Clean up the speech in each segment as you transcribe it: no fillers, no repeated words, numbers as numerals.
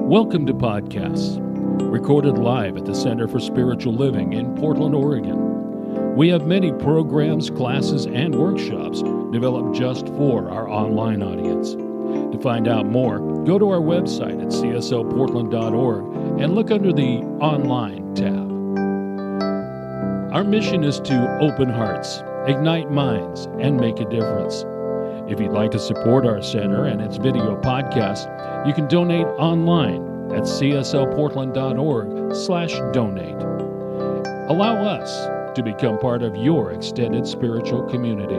Welcome to Podcasts, recorded live at the Center for Spiritual Living in Portland, Oregon. We have many programs, classes, and workshops developed just for our online audience. To find out more, go to our website at cslportland.org and look under the Online tab. Our mission is to open hearts, ignite minds, and make a difference. If you'd like to support our center and its video podcast, you can donate online at cslportland.org/donate. Allow us to become part of your extended spiritual community.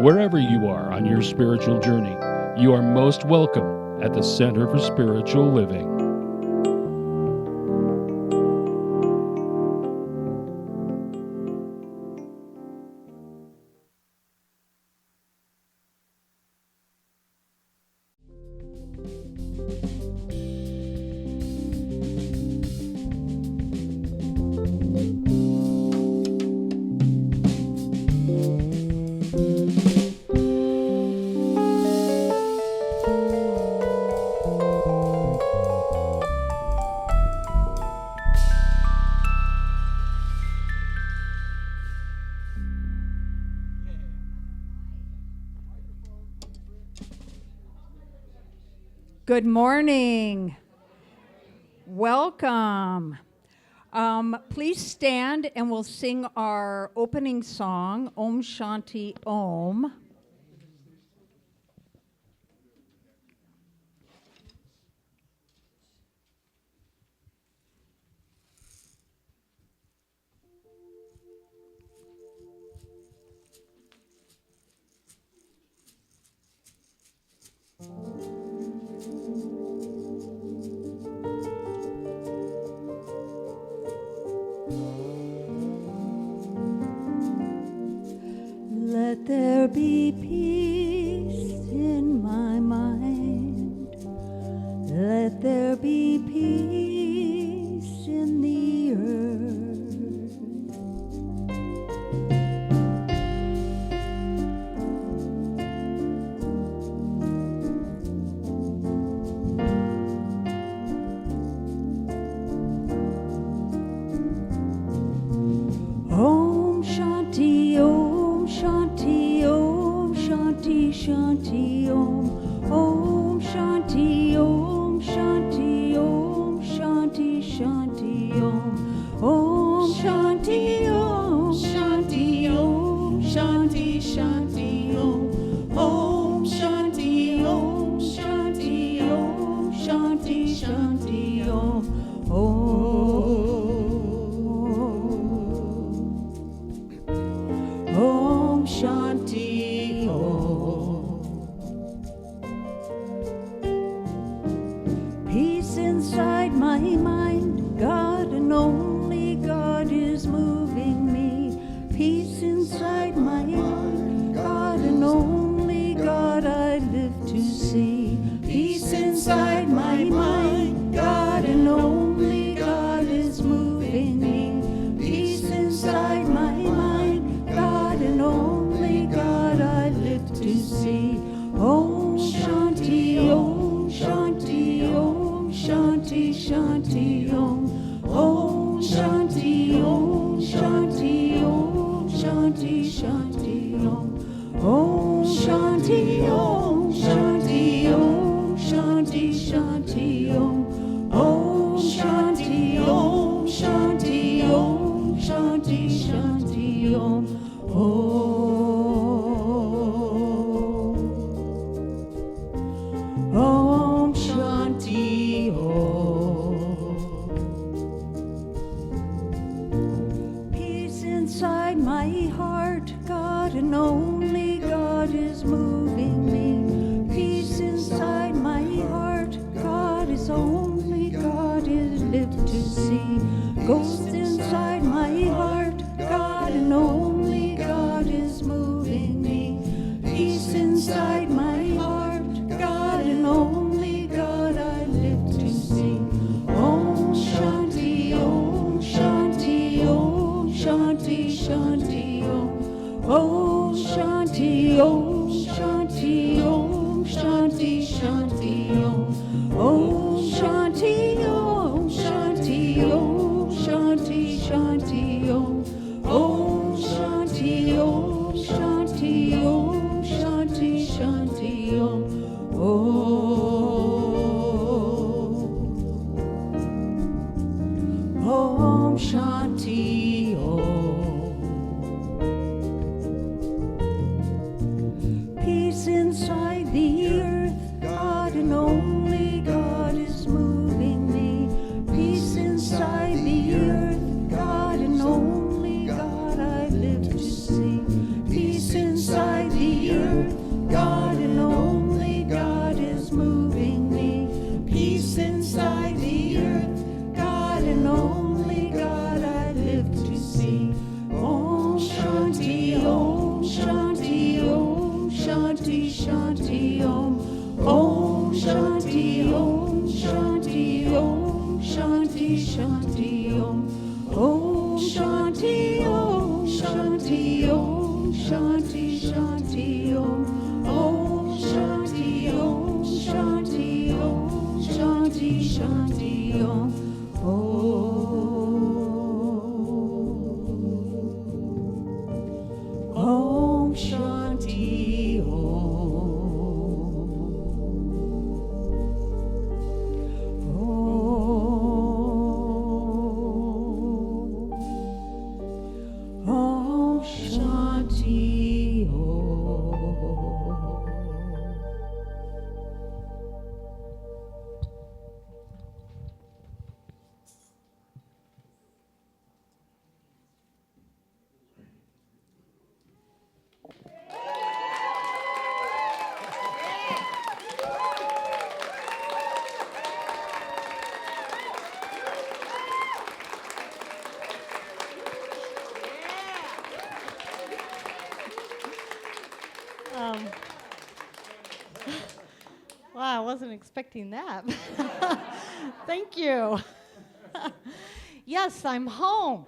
Wherever you are on your spiritual journey, you are most welcome at the Center for Spiritual Living. Good morning. Welcome. Please stand and we'll sing our opening song, Om Shanti Om. Let there be peace in my mind. Let there be peace in the earth. Om Shanti Om Shanti Om Shanti Shanti Om Om Shanti Om Shanti Om Shanti Shanti Om Om Shanti Om Shanti Om Shanti Shanti Om Om Shanti Om Shanti Om Shanti Shanti Om Om Shanti Om. Peace inside my mind, God and only God is moving me. Peace inside my mind, God and only God I live to see. Peace inside my mind, God and only God is moving me. Peace inside my mind, God and only God I live to see. Om Shanti Om Shanti Om Shanti Shanti Om Om Shanti Om Shanti Om Shanti Shanti Om Om Shanti Om Shanti Om Shanti Shanti Om Om Shanti Om Shanti Om Shanti Shanti Om Om Shanti Om. Peace inside my heart, God and only God is moving me. Peace inside my heart, God is only God is lived to see. Ghost inside my heart, God and only God is moving me. Peace inside my heart, God and only God I live to see. Om Shanti Om Shanti Om Shanti Shanti Om Om Shanti Om Shanti Om Shanti Shanti Om Om Shanti live to see. Peace inside the earth, God and only God is moving me. Peace inside the earth, God and only God I live to see. Om Shanti, Om Shanti, Om Shanti, Shanti, Om. Om Shanti, Om Shanti, Om Shanti, Shanti, Om. Om Shanti, Om Shanti, Om Shanti, Shanti, Om. Om Shanti, Om Shanti, Om Shanti, Shanti, Om. Om Shanti, Om Shanti, Wow, I wasn't expecting that. Thank you. Yes, I'm home.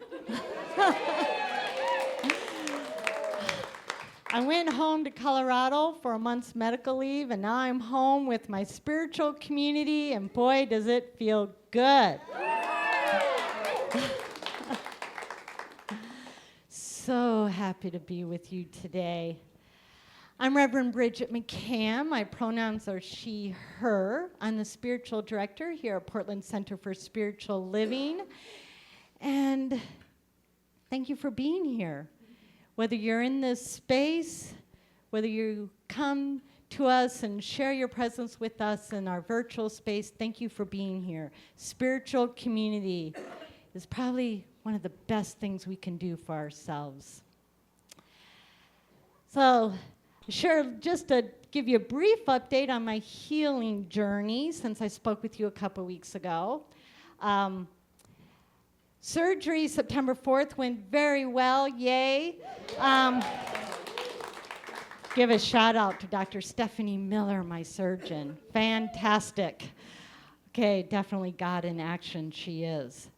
I went home to Colorado for a month's medical leave, and now I'm home with my spiritual community, and boy, does it feel good. So happy to be with you today. I'm Reverend Bridget McCann. My pronouns are she, her. I'm the spiritual director here at Portland Center for Spiritual Living. And thank you for being here. Whether you're in this space, whether you come to us and share your presence with us in our virtual space, thank you for being here. Spiritual community is probably one of the best things we can do for ourselves. So, sure, just to give you a brief update on my healing journey since I spoke with you a couple weeks ago. Surgery September 4th went very well, yay. Give a shout out to Dr. Stephanie Miller, my surgeon. Fantastic. Okay, definitely God in action, she is.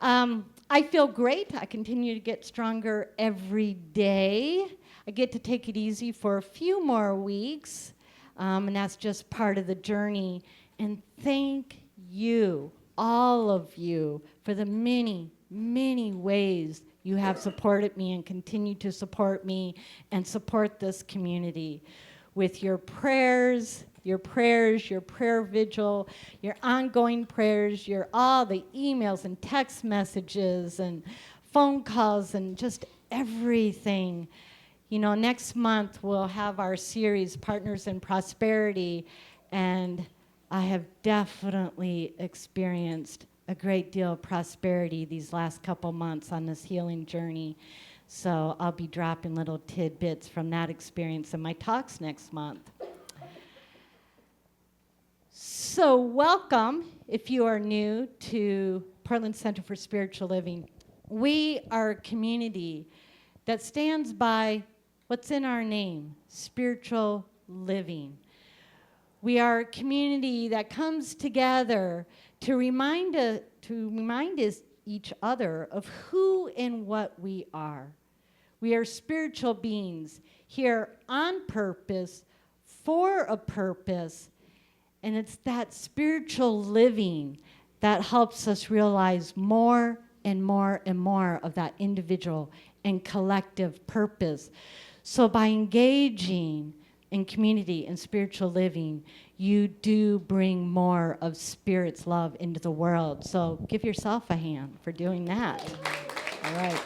I feel great. I continue to get stronger every day. I get to take it easy for a few more weeks, and that's just part of the journey. And thank you, all of you, for the many, many ways you have supported me and continue to support me and support this community with your prayers, your prayer vigil, your ongoing prayers, all the emails and text messages and phone calls and just everything. You know, next month we'll have our series, Partners in Prosperity, and I have definitely experienced a great deal of prosperity these last couple months on this healing journey. So I'll be dropping little tidbits from that experience in my talks next month. So welcome if you are new to Portland Center for Spiritual Living. We are a community that stands by what's in our name, spiritual living. We are a community that comes together to remind each other of who and what we are. We are spiritual beings here on purpose, for a purpose, and it's that spiritual living that helps us realize more and more and more of that individual and collective purpose. So by engaging in community and spiritual living, you do bring more of Spirit's love into the world. So give yourself a hand for doing that. All right.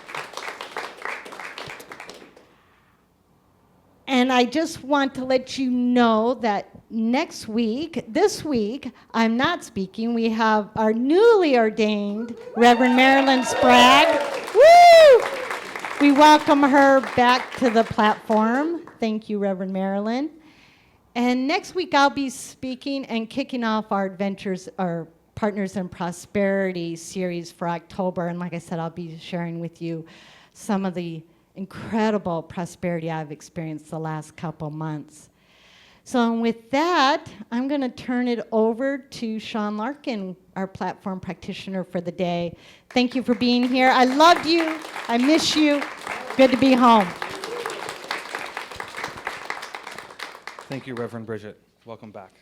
And I just want to let you know that this week, I'm not speaking. We have our newly ordained Reverend Marilyn Sprague. Woo! We welcome her back to the platform. Thank you, Reverend Marilyn. And next week I'll be speaking and kicking off our Adventures, our Partners in Prosperity series for October. And like I said, I'll be sharing with you some of the incredible prosperity I've experienced the last couple months. So with that, I'm going to turn it over to Sean Larkin, our platform practitioner for the day. Thank you for being here. I love you. I miss you. Good to be home. Thank you, Reverend Bridget. Welcome back.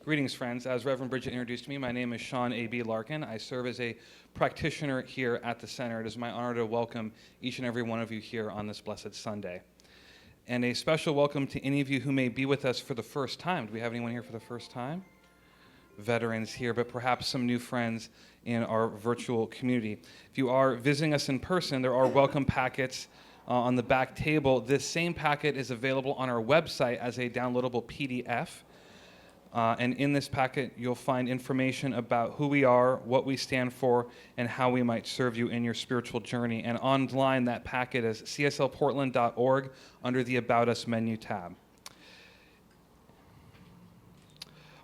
Greetings, friends. As Reverend Bridget introduced me, my name is Sean A.B. Larkin. I serve as a practitioner here at the center. It is my honor to welcome each and every one of you here on this blessed Sunday. And a special welcome to any of you who may be with us for the first time. Do we have anyone here for the first time? Veterans here, but perhaps some new friends in our virtual community. If you are visiting us in person, there are welcome packets on the back table. This same packet is available on our website as a downloadable PDF. And in this packet, you'll find information about who we are, what we stand for, and how we might serve you in your spiritual journey. And online, that packet is cslportland.org under the About Us menu tab.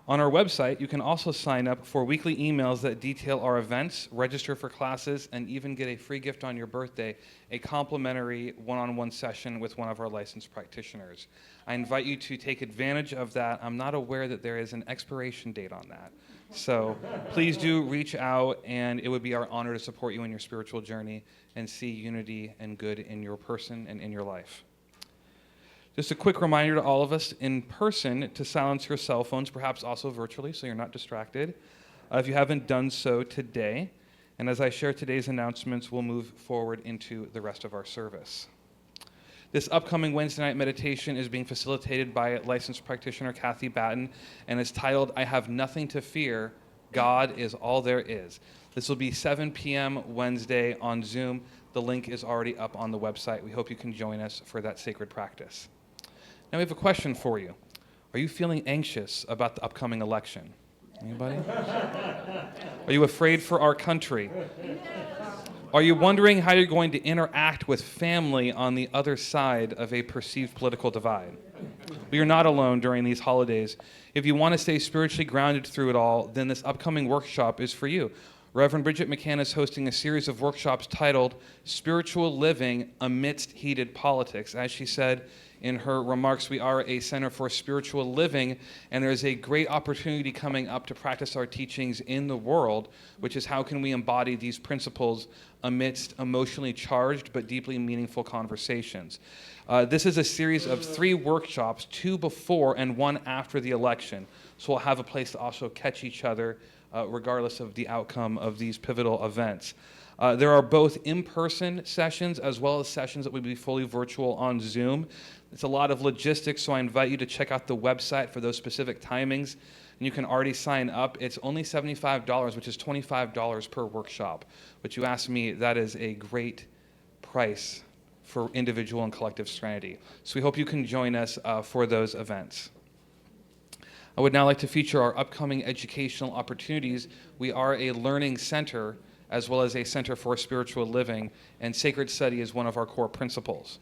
On our website, you can also sign up for weekly emails that detail our events, register for classes, and even get a free gift on your birthday, a complimentary one-on-one session with one of our licensed practitioners. I invite you to take advantage of that. I'm not aware that there is an expiration date on that. So please do reach out, and it would be our honor to support you in your spiritual journey and see unity and good in your person and in your life. Just a quick reminder to all of us in person to silence your cell phones, perhaps also virtually, so you're not distracted, if you haven't done so today. And as I share today's announcements, we'll move forward into the rest of our service. This upcoming Wednesday night meditation is being facilitated by licensed practitioner Kathy Batten and is titled, I Have Nothing to Fear, God is All There Is. This will be 7 p.m. Wednesday on Zoom. The link is already up on the website. We hope you can join us for that sacred practice. Now we have a question for you. Are you feeling anxious about the upcoming election? Anybody? Are you afraid for our country? Are you wondering how you're going to interact with family on the other side of a perceived political divide? We are not alone during these holidays. If you want to stay spiritually grounded through it all, then this upcoming workshop is for you. Reverend Bridget McCann is hosting a series of workshops titled Spiritual Living Amidst Heated Politics. As she said in her remarks, we are a center for spiritual living, and there's a great opportunity coming up to practice our teachings in the world, which is how can we embody these principles amidst emotionally charged but deeply meaningful conversations. This is a series of 3 workshops, 2 before and 1 after the election. So we'll have a place to also catch each other regardless of the outcome of these pivotal events. There are both in-person sessions as well as sessions that will be fully virtual on Zoom. It's a lot of logistics, so I invite you to check out the website for those specific timings. And you can already sign up. It's only $75, which is $25 per workshop. But you ask me, that is a great price for individual and collective serenity. So we hope you can join us for those events. I would now like to feature our upcoming educational opportunities. We are a learning center as well as a center for spiritual living, and sacred study is one of our core principles.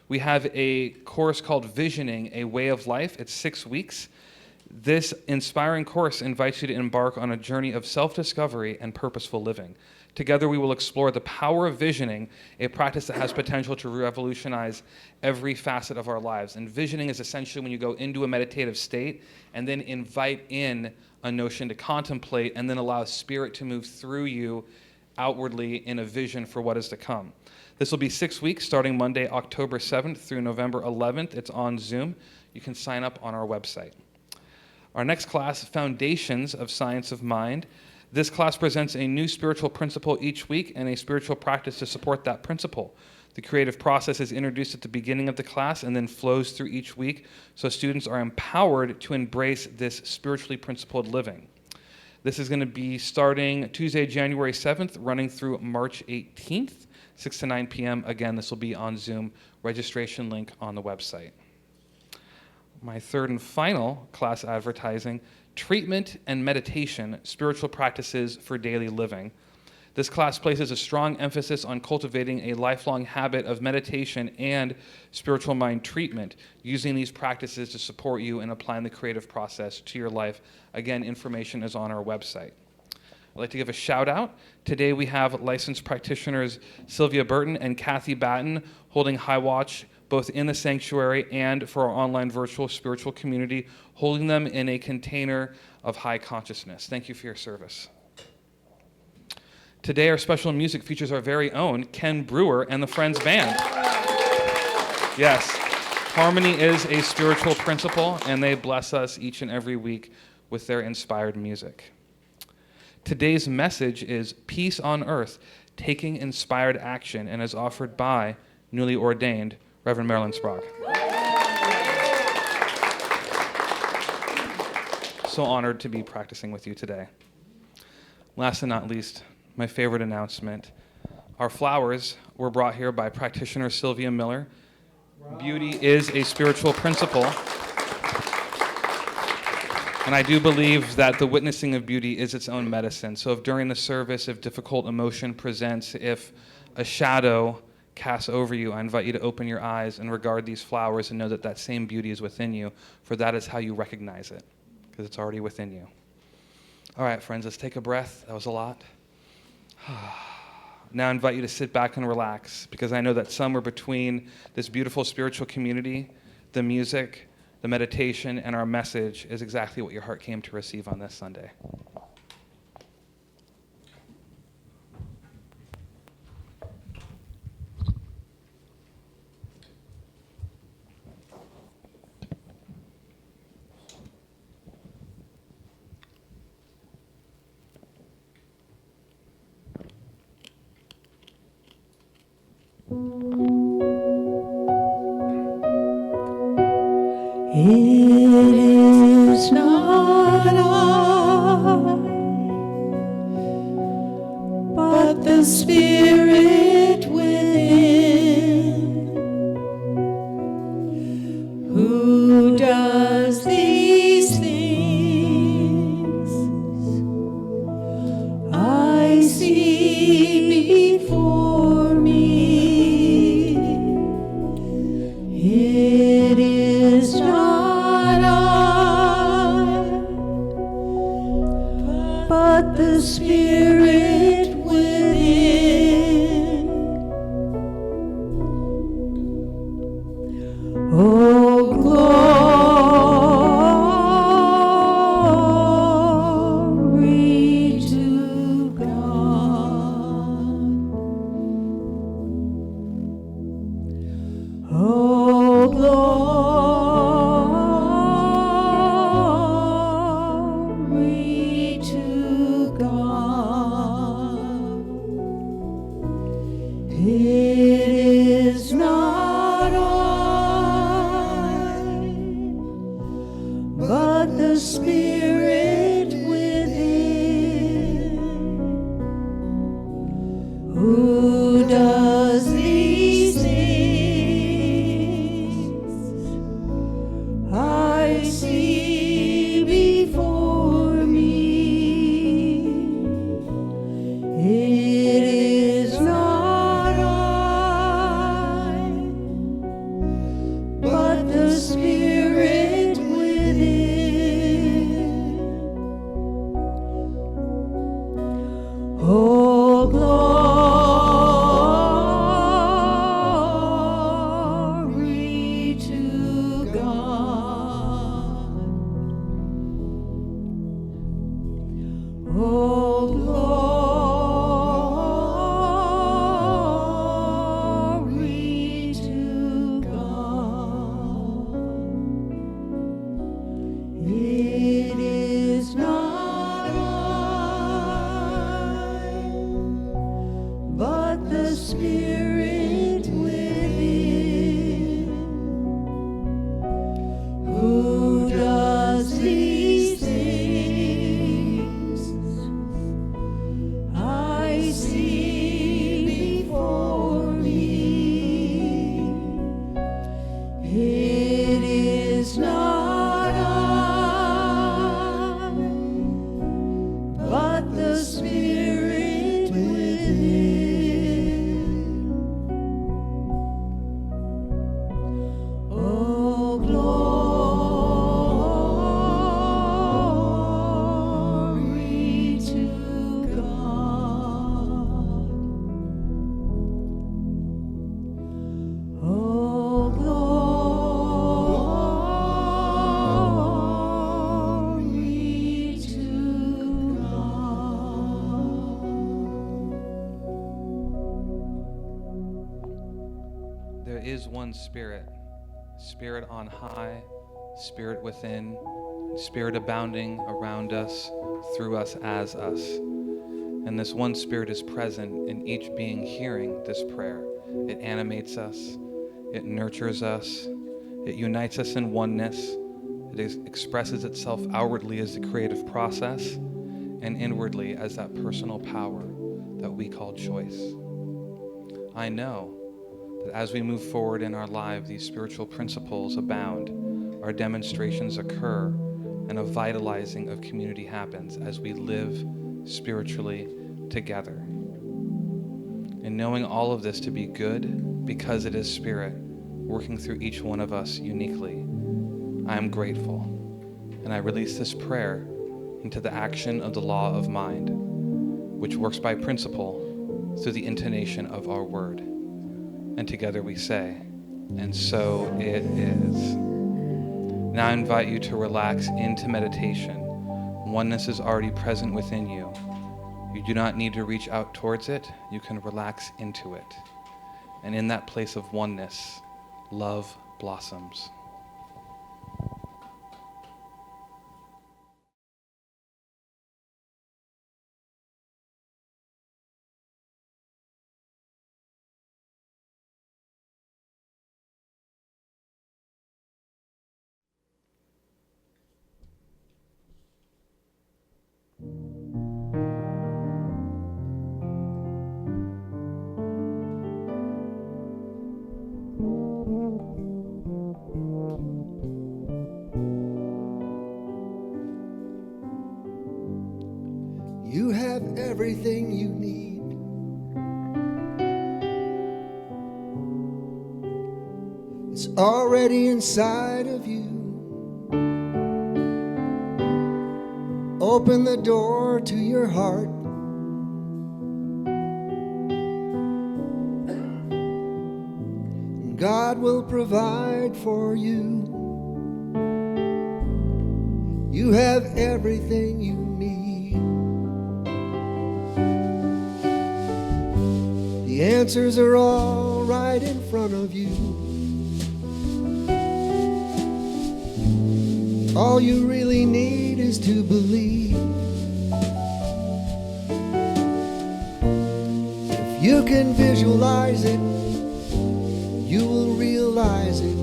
We have a course called Visioning, a Way of Life. It's 6 weeks. This inspiring course invites you to embark on a journey of self-discovery and purposeful living. Together we will explore the power of visioning, a practice that has potential to revolutionize every facet of our lives. And visioning is essentially when you go into a meditative state and then invite in a notion to contemplate and then allow spirit to move through you outwardly in a vision for what is to come. This will be 6 weeks, starting Monday, October 7th through November 11th. It's on Zoom. You can sign up on our website. Our next class, Foundations of Science of Mind. This class presents a new spiritual principle each week and a spiritual practice to support that principle. The creative process is introduced at the beginning of the class and then flows through each week, so students are empowered to embrace this spiritually principled living. This is going to be starting Tuesday, January 7th, running through March 18th, 6 to 9 p.m. Again, this will be on Zoom. Registration link on the website. My third and final class advertising, Treatment and Meditation, Spiritual Practices for Daily Living. This class places a strong emphasis on cultivating a lifelong habit of meditation and spiritual mind treatment, using these practices to support you in applying the creative process to your life. Again, information is on our website. I'd like to give a shout out. Today we have licensed practitioners Sylvia Burton and Kathy Batten holding high watch both in the sanctuary and for our online virtual spiritual community, holding them in a container of high consciousness. Thank you for your service. Today our special music features our very own Ken Brewer and the Friends Band. Yes, harmony is a spiritual principle, and they bless us each and every week with their inspired music. Today's message is Peace on Earth, Taking Inspired Action, and is offered by newly ordained Reverend Marilyn Sprague. So honored to be practicing with you today. Last and not least, my favorite announcement. Our flowers were brought here by practitioner Sylvia Miller. Beauty is a spiritual principle. And I do believe that the witnessing of beauty is its own medicine. So if during the service, if difficult emotion presents, if a shadow casts over you, I invite you to open your eyes and regard these flowers and know that that same beauty is within you, for that is how you recognize it, because it's already within you. All right, friends, let's take a breath. That was a lot. Now I invite you to sit back and relax, because I know that somewhere between this beautiful spiritual community, the music, the meditation, and our message is exactly what your heart came to receive on this Sunday. It is not I, but the Spirit within, who does these things. I see before me. It is not I, but the Spirit within. Oh, glory to God. Oh, glory to God. It is not I, but the Spirit within, who does these things. I see before me. It is not I, but the Spirit within. Oh, glory. is one Spirit, Spirit on high, Spirit within, Spirit abounding around us, through us, as us. And this one Spirit is present in each being hearing this prayer. It animates us, it nurtures us, it unites us in oneness, it expresses itself outwardly as the creative process, and inwardly as that personal power that we call choice. I know that as we move forward in our life, these spiritual principles abound, our demonstrations occur, and a vitalizing of community happens as we live spiritually together. And knowing all of this to be good because it is Spirit working through each one of us uniquely, I am grateful, and I release this prayer into the action of the law of mind, which works by principle through the intonation of our word. And together we say, and so it is. Now I invite you to relax into meditation. Oneness is already present within you. You do not need to reach out towards it. You can relax into it. And in that place of oneness, love blossoms. You have everything you need. It's already inside of you. Open the door to your heart. And God will provide for you. You have everything you need. The answers are all right in front of you. All you really need is to believe. If you can visualize it, you will realize it.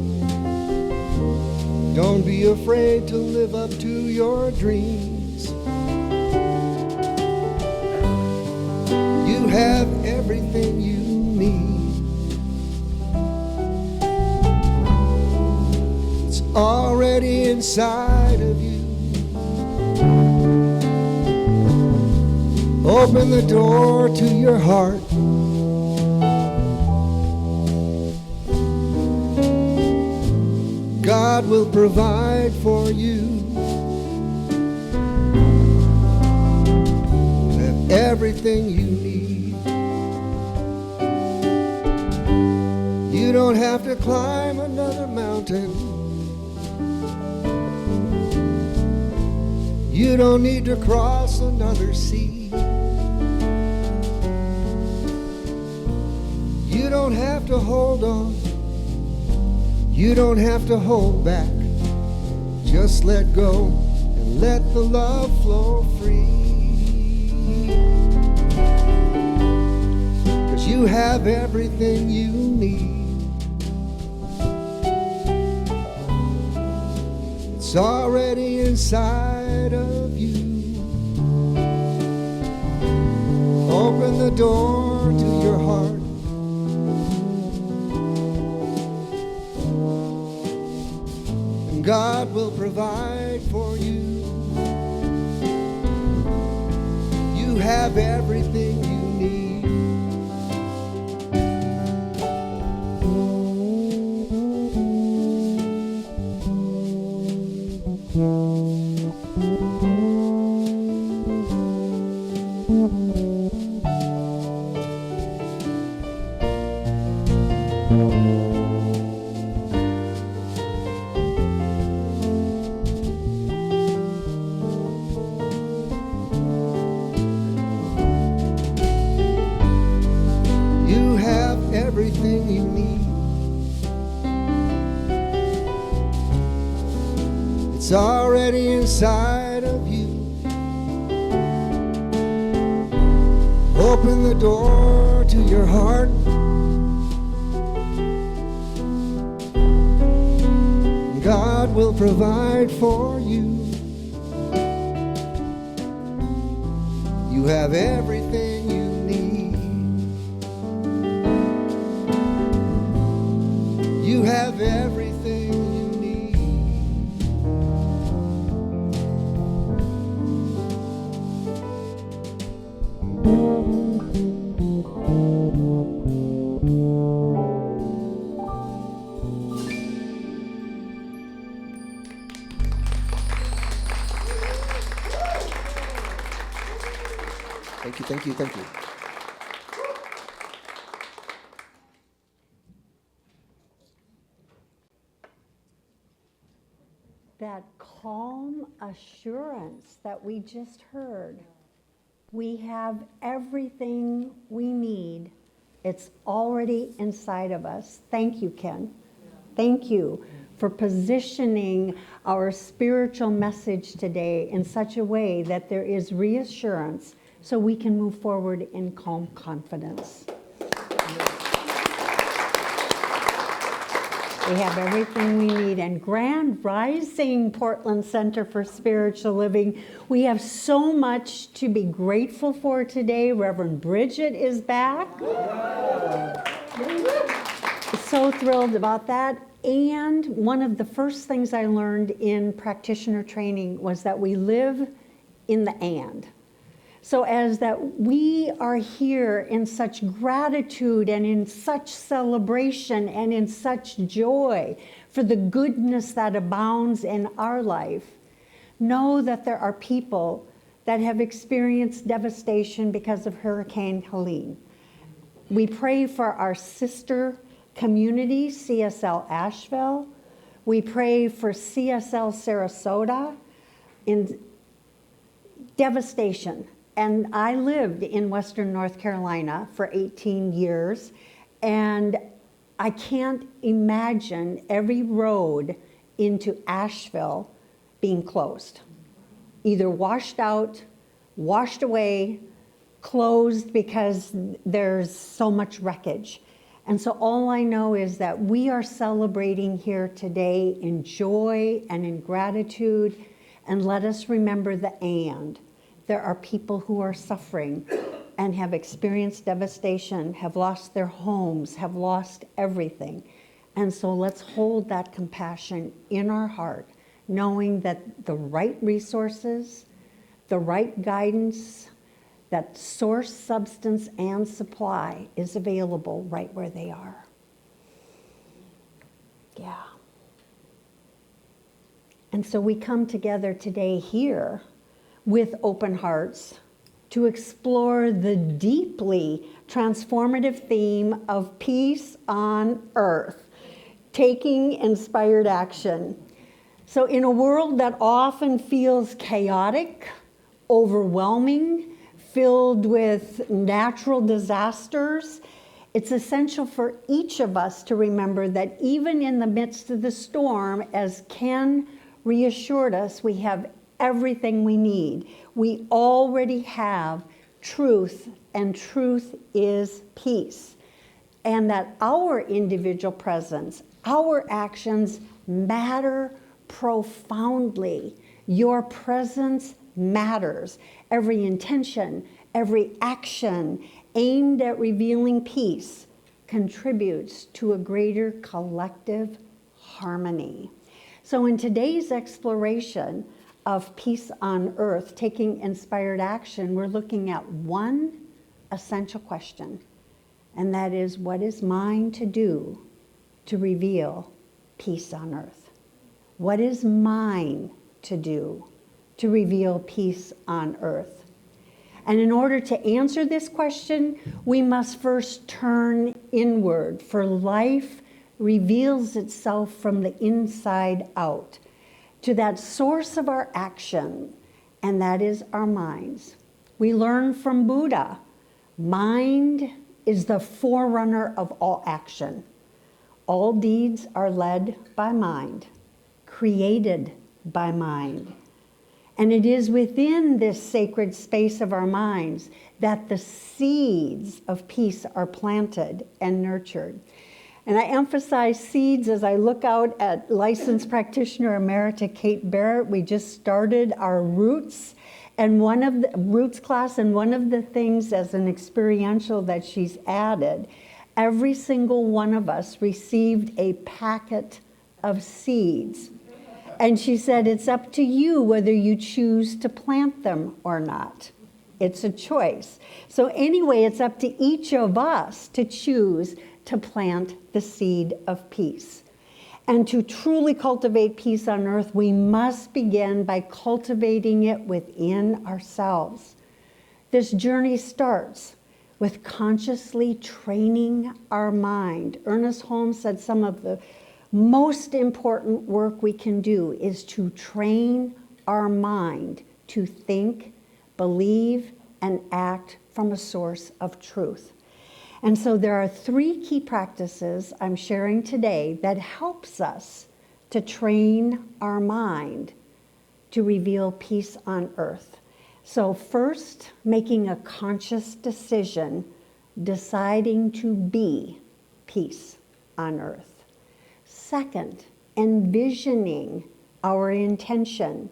Don't be afraid to live up to your dreams. You have everything you need. It's already inside of you. Open the door to your heart. God will provide for you. You have everything you need. You don't have to climb another mountain. You don't need to cross another sea. You don't have to hold on. You don't have to hold back. Just let go and let the love flow free. 'Cause you have everything you need. It's already inside of you. Open the door to your heart. And God will provide for you. You have everything you need. You have everything you need. It's already inside of you. Open the door to your heart. God will provide for you. You have everything you need. You have everything you need. Thank you, thank you, thank you. That calm assurance that we just heard. We have everything we need. It's already inside of us. Thank you, Ken. Thank you for positioning our spiritual message today in such a way that there is reassurance so we can move forward in calm confidence. We have everything we need. And Grand Rising, Portland Center for Spiritual Living. We have so much to be grateful for today. Reverend Bridget is back. So thrilled about that. And one of the first things I learned in practitioner training was that we live in the and. So as that we are here in such gratitude and in such celebration and in such joy for the goodness that abounds in our life, know that there are people that have experienced devastation because of Hurricane Helene. We pray for our sister community, CSL Asheville. We pray for CSL Sarasota in devastation. And I lived in Western North Carolina for 18 years, and I can't imagine every road into Asheville being closed. Either washed out, washed away, closed because there's so much wreckage. And so all I know is that we are celebrating here today in joy and in gratitude, and let us remember the and. There are people who are suffering and have experienced devastation, have lost their homes, have lost everything. And so let's hold that compassion in our heart, knowing that the right resources, the right guidance, that source, substance, and supply is available right where they are. Yeah. And so we come together today here with open hearts to explore the deeply transformative theme of peace on earth, taking inspired action. So in a world that often feels chaotic, overwhelming, filled with natural disasters, it's essential for each of us to remember that even in the midst of the storm, as Ken reassured us, we have everything we need. We already have truth, and truth is peace. And that our individual presence, our actions matter profoundly. Your presence matters. Every intention, every action aimed at revealing peace contributes to a greater collective harmony. So in today's exploration of peace on earth, taking inspired action, we're looking at one essential question, and that is, what is mine to do to reveal peace on earth? What is mine to do to reveal peace on earth? And in order to answer this question, we must first turn inward, for life reveals itself from the inside out, to that source of our action, and that is our minds. We learn from Buddha, mind is the forerunner of all action. All deeds are led by mind, created by mind. And it is within this sacred space of our minds that the seeds of peace are planted and nurtured. And I emphasize seeds as I look out at licensed practitioner emerita Kate Barrett. We just started our roots and one of the roots class, and one of the things as an experiential that she's added, every single one of us received a packet of seeds. And she said, it's up to you whether you choose to plant them or not. It's a choice. So anyway, it's up to each of us to choose to plant the seed of peace. And to truly cultivate peace on earth, we must begin by cultivating it within ourselves. This journey starts with consciously training our mind. Ernest Holmes said some of the most important work we can do is to train our mind to think, believe, and act from a source of truth. And so there are 3 key practices I'm sharing today that helps us to train our mind to reveal peace on earth. So first, making a conscious decision, deciding to be peace on earth. Second, envisioning our intention,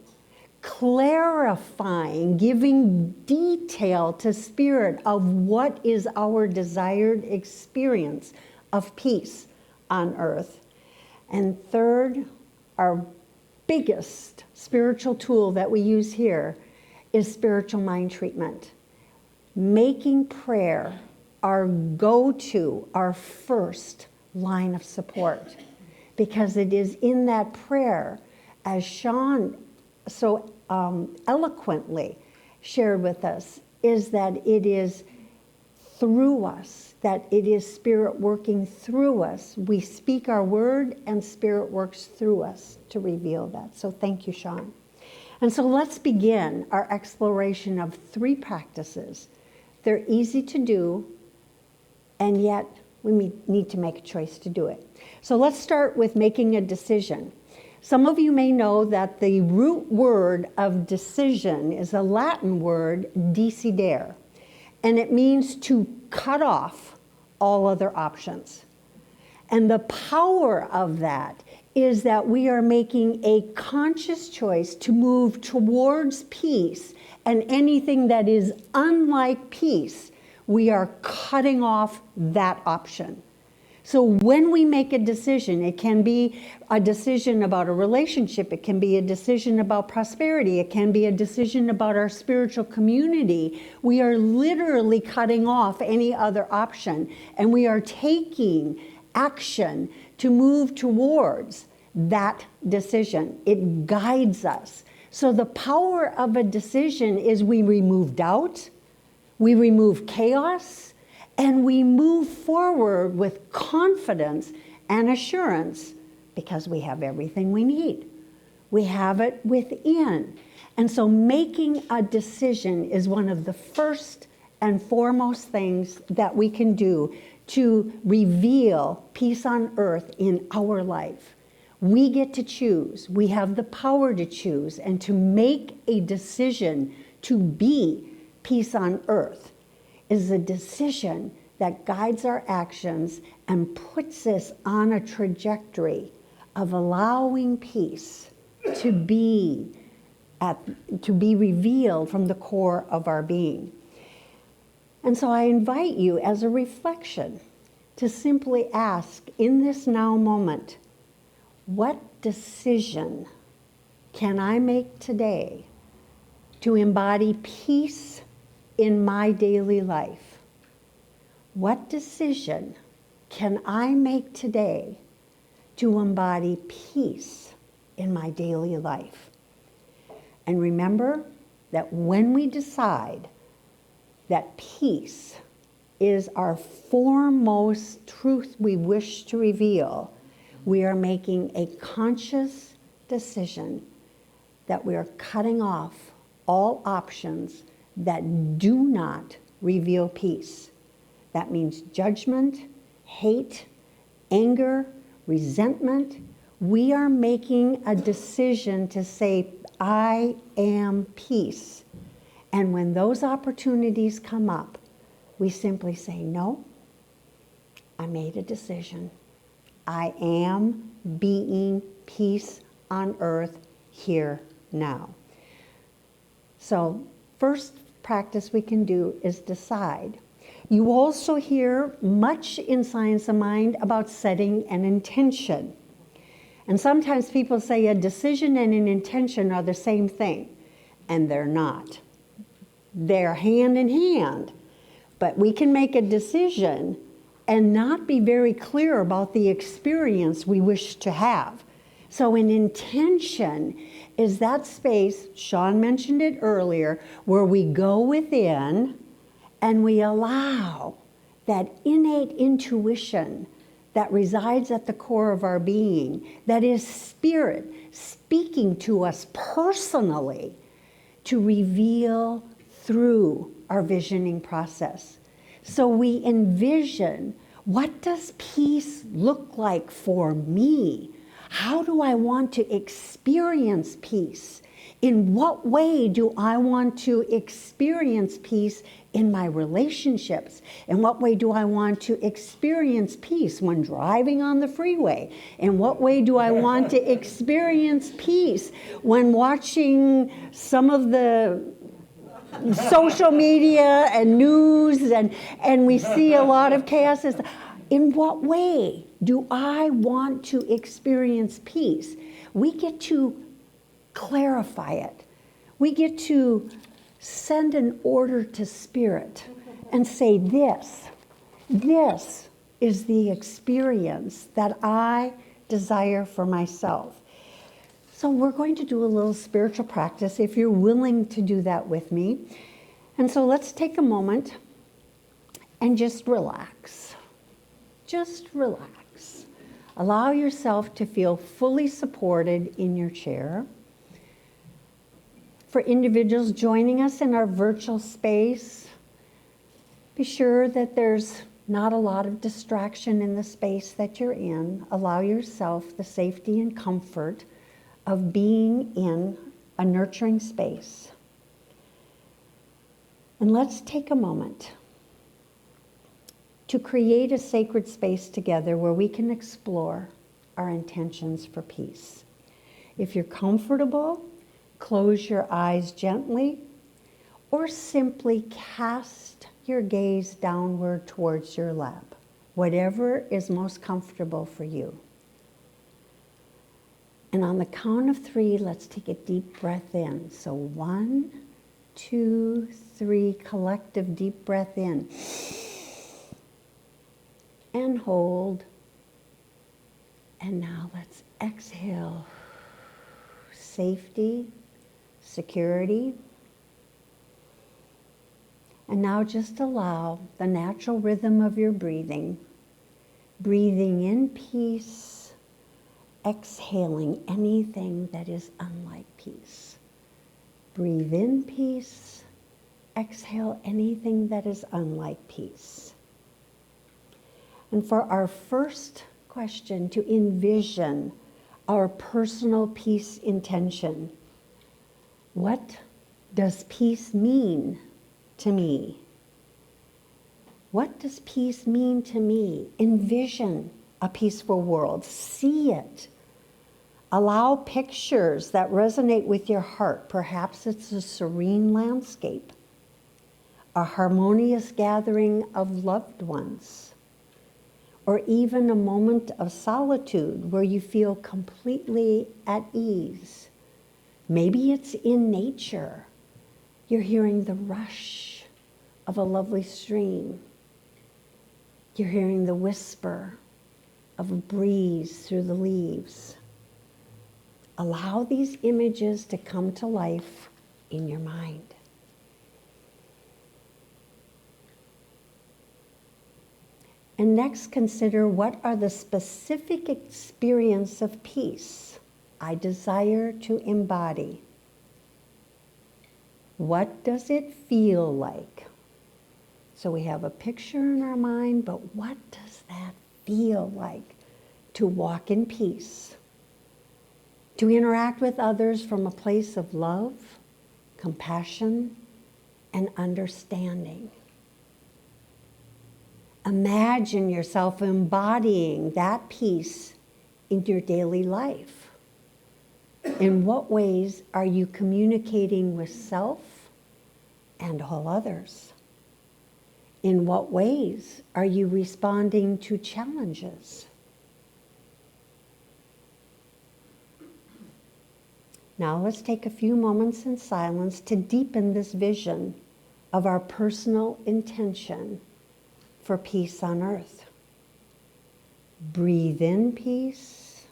clarifying, giving detail to spirit of what is our desired experience of peace on earth. And third, our biggest spiritual tool that we use here is spiritual mind treatment. Making prayer our go-to, our first line of support. Because it is in that prayer, as Sean so eloquently shared with us, is that it is through us, that it is Spirit working through us. We speak our word and Spirit works through us to reveal that. So thank you, Sean. And so let's begin our exploration of 3 practices. They're easy to do, and yet we need to make a choice to do it. So let's start with making a decision. Some of you may know that the root word of decision is a Latin word, decidere, and it means to cut off all other options. And the power of that is that we are making a conscious choice to move towards peace, and anything that is unlike peace, we are cutting off that option. So when we make a decision, it can be a decision about a relationship, it can be a decision about prosperity, it can be a decision about our spiritual community. We are literally cutting off any other option, and we are taking action to move towards that decision. It guides us. So the power of a decision is we remove doubt, we remove chaos, and we move forward with confidence and assurance because we have everything we need. We have it within. And so making a decision is one of the first and foremost things that we can do to reveal peace on earth in our life. We get to choose. We have the power to choose and to make a decision to be peace on earth is a decision that guides our actions and puts us on a trajectory of allowing peace to be revealed from the core of our being. And so I invite you as a reflection to simply ask in this now moment, what decision can I make today to embody peace in my daily life? What decision can I make today to embody peace in my daily life? And remember that when we decide that peace is our foremost truth we wish to reveal, we are making a conscious decision that we are cutting off all options that do not reveal peace. That means judgment, hate, anger, resentment. We are making a decision to say, I am peace. And when those opportunities come up, we simply say, no, I made a decision. I am being peace on earth here now. So first practice we can do is decide. You also hear much in Science of Mind about setting an intention. And sometimes people say a decision and an intention are the same thing, and they're not. They're hand in hand. But we can make a decision and not be very clear about the experience we wish to have. So an intention is that space, Sean mentioned it earlier, where we go within and we allow that innate intuition that resides at the core of our being, that is spirit speaking to us personally, to reveal through our visioning process. So we envision, what does peace look like for me? How do I want to experience peace? In what way do I want to experience peace in my relationships? In what way do I want to experience peace when driving on the freeway? In what way do I want to experience peace when watching some of the social media and news and we see a lot of chaos? In what way do I want to experience peace? We get to clarify it. We get to send an order to spirit and say, this is the experience that I desire for myself. So we're going to do a little spiritual practice if you're willing to do that with me. And so let's take a moment and just relax. Just relax. Allow yourself to feel fully supported in your chair. For individuals joining us in our virtual space, be sure that there's not a lot of distraction in the space that you're in. Allow yourself the safety and comfort of being in a nurturing space. And let's take a moment to create a sacred space together where we can explore our intentions for peace. If you're comfortable, close your eyes gently, or simply cast your gaze downward towards your lap, whatever is most comfortable for you. And on the count of 3, let's take a deep breath in. So 1, 2, 3, collective deep breath in. And hold. And now let's exhale. Safety, security. And now just allow the natural rhythm of your breathing. Breathing in peace, exhaling anything that is unlike peace. Breathe in peace, exhale anything that is unlike peace. And for our first question, to envision our personal peace intention. What does peace mean to me? What does peace mean to me? Envision a peaceful world. See it. Allow pictures that resonate with your heart. Perhaps it's a serene landscape, a harmonious gathering of loved ones, or even a moment of solitude where you feel completely at ease. Maybe it's in nature. You're hearing the rush of a lovely stream. You're hearing the whisper of a breeze through the leaves. Allow these images to come to life in your mind. And next, consider what are the specific experience of peace I desire to embody. What does it feel like? So we have a picture in our mind, but what does that feel like to walk in peace to interact with others from a place of love, compassion, and understanding. Imagine yourself embodying that peace in your daily life. In what ways are you communicating with self and all others? In what ways are you responding to challenges? Now let's take a few moments in silence to deepen this vision of our personal intention for peace on earth. Breathe in peace.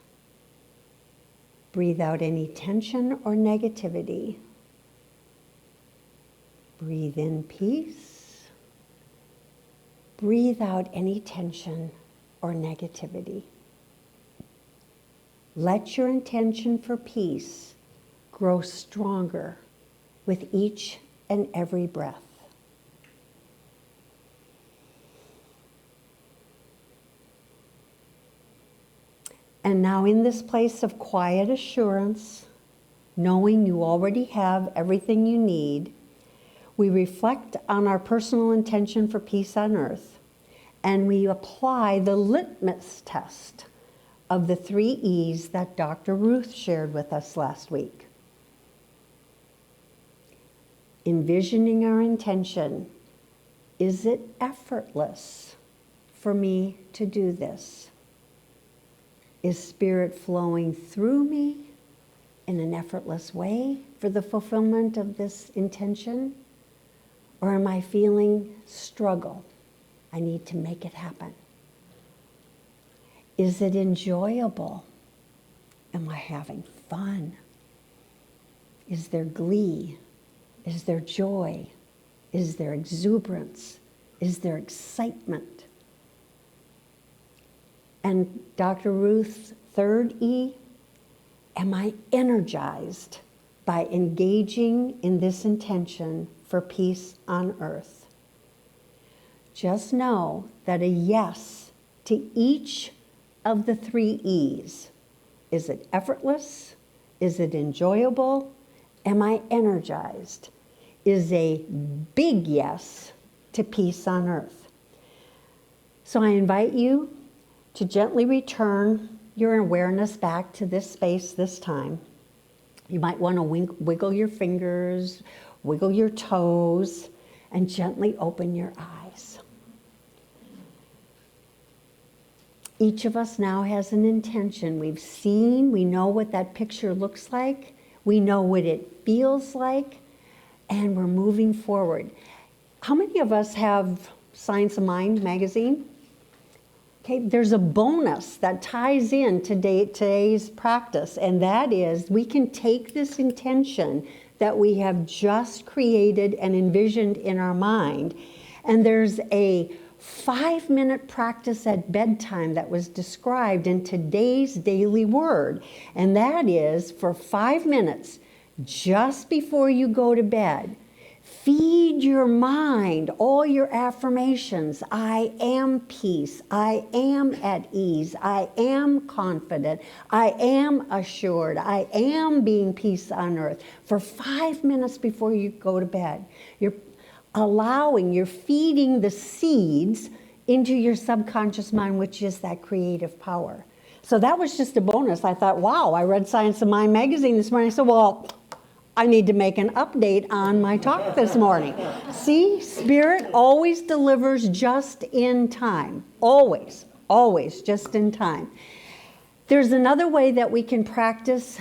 Breathe out any tension or negativity. Breathe in peace. Breathe out any tension or negativity. Let your intention for peace grow stronger with each and every breath. And now in this place of quiet assurance, knowing you already have everything you need, we reflect on our personal intention for peace on earth, and we apply the litmus test of the 3 E's that Dr. Ruth shared with us last week. Envisioning our intention, is it effortless for me to do this? Is Spirit flowing through me in an effortless way for the fulfillment of this intention? Or am I feeling struggle? I need to make it happen. Is it enjoyable? Am I having fun? Is there glee? Is there joy? Is there exuberance? Is there excitement? And Dr. Ruth's 3rd E, am I energized by engaging in this intention for peace on earth? Just know that a yes to each of the 3 E's. Is it effortless? Is it enjoyable? Am I energized? Is a big yes to peace on earth. So I invite you to gently return your awareness back to this space this time. You might want to wiggle your fingers, wiggle your toes, and gently open your eyes. Each of us now has an intention. We know what that picture looks like, we know what it feels like, and we're moving forward. How many of us have Science of Mind magazine? Okay, there's a bonus that ties in to today's practice, and that is we can take this intention that we have just created and envisioned in our mind, and there's a 5-minute practice at bedtime that was described in today's daily word, and that is for 5 minutes just before you go to bed. Feed your mind all your affirmations. I am peace. I am at ease. I am confident. I am assured. I am being peace on earth. For 5 minutes before you go to bed, you're feeding the seeds into your subconscious mind, which is that creative power. So that was just a bonus. I thought, wow, I read Science of Mind magazine this morning. I said, well, I need to make an update on my talk this morning. See, Spirit always delivers just in time. Always, always just in time. There's another way that we can practice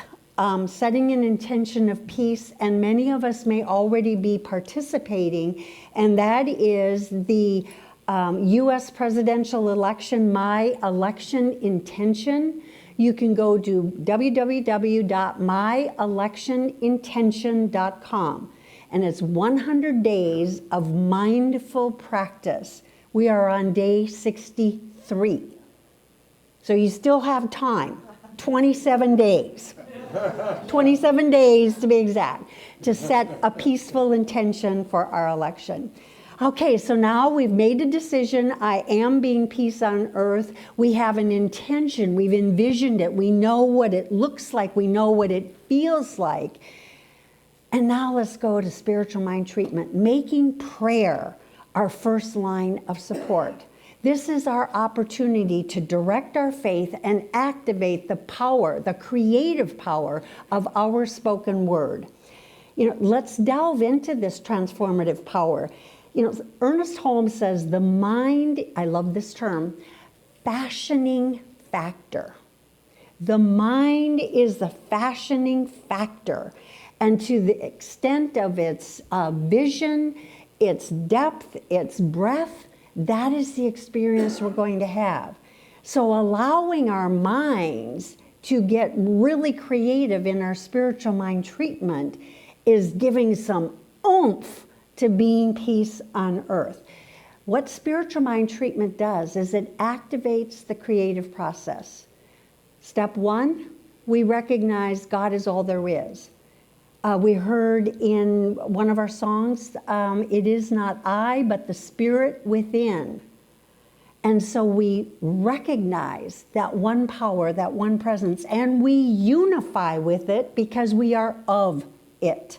setting an intention of peace, and many of us may already be participating, and that is the U.S. presidential election, My Election Intention. You can go to www.myelectionintention.com, and it's 100 days of mindful practice. We are on day 63. So you still have time, 27 days. 27 days to be exact, to set a peaceful intention for our election. Okay, so now we've made a decision. I am being peace on earth. We have an intention. We've envisioned it. We know what it looks like. We know what it feels like. And now let's go to spiritual mind treatment. Making prayer our first line of support. This is our opportunity to direct our faith and activate the power, the creative power of our spoken word. Let's delve into this transformative power. Ernest Holmes says the mind, I love this term, fashioning factor. The mind is the fashioning factor. And to the extent of its vision, its depth, its breadth, that is the experience we're going to have. So allowing our minds to get really creative in our spiritual mind treatment is giving some oomph to being peace on earth. What spiritual mind treatment does is it activates the creative process. Step one, we recognize God is all there is. We heard in one of our songs, it is not I, but the Spirit within. And so we recognize that one power, that one presence, and we unify with it because we are of it.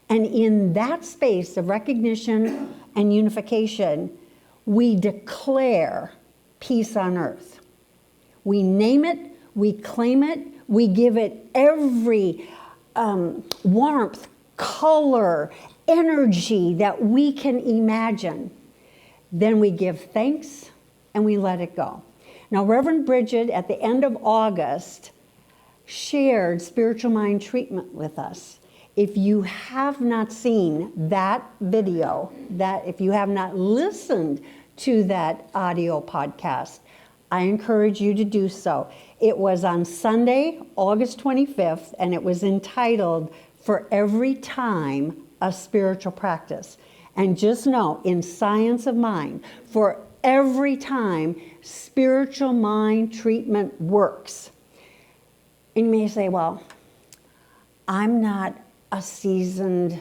And in that space of recognition and unification, we declare peace on earth. We name it, we claim it, we give it every warmth, color, energy that we can imagine. Then we give thanks and we let it go. Now, Reverend Bridget, at the end of August, shared spiritual mind treatment with us. If you have not seen that video, if you have not listened to that audio podcast, I encourage you to do so. It was on Sunday, August 25th, and it was entitled, For Every Time, a Spiritual Practice. And just know, in science of mind, for every time, spiritual mind treatment works. And you may say, well, I'm not a seasoned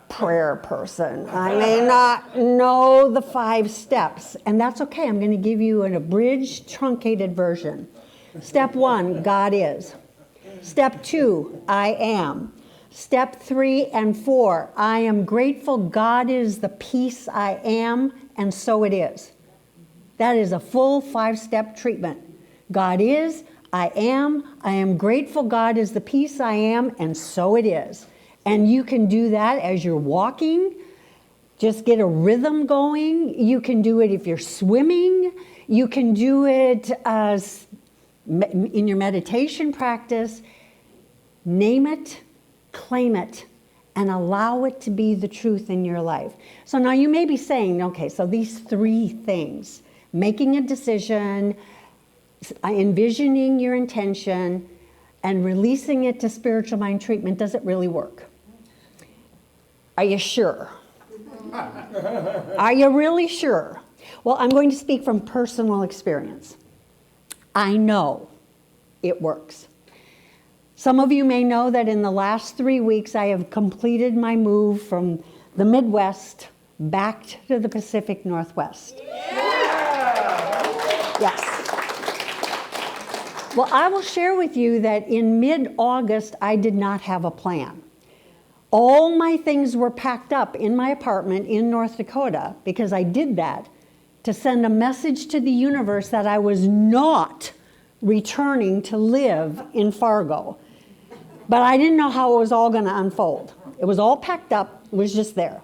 prayer person. I may not know the 5 steps, and that's okay. I'm going to give you an abridged, truncated version. Step 1, God is. Step 2, I am. Step 3 and 4, I am grateful God is the peace I am, and so it is. That is a full 5-step treatment. God is, I am grateful God is the peace I am, and so it is. And you can do that as you're walking. Just get a rhythm going. You can do it if you're swimming. You can do it as in your meditation practice. Name it, claim it, and allow it to be the truth in your life. So now you may be saying, okay, so these 3 things, making a decision, envisioning your intention, and releasing it to spiritual mind treatment, does it really work? Are you sure? Are you really sure? Well, I'm going to speak from personal experience. I know it works. Some of you may know that in the last 3 weeks, I have completed my move from the Midwest back to the Pacific Northwest. Yes. Well, I will share with you that in mid-August, I did not have a plan. All my things were packed up in my apartment in North Dakota because I did that to send a message to the universe that I was not returning to live in Fargo. But I didn't know how it was all going to unfold. It was all packed up. It was just there.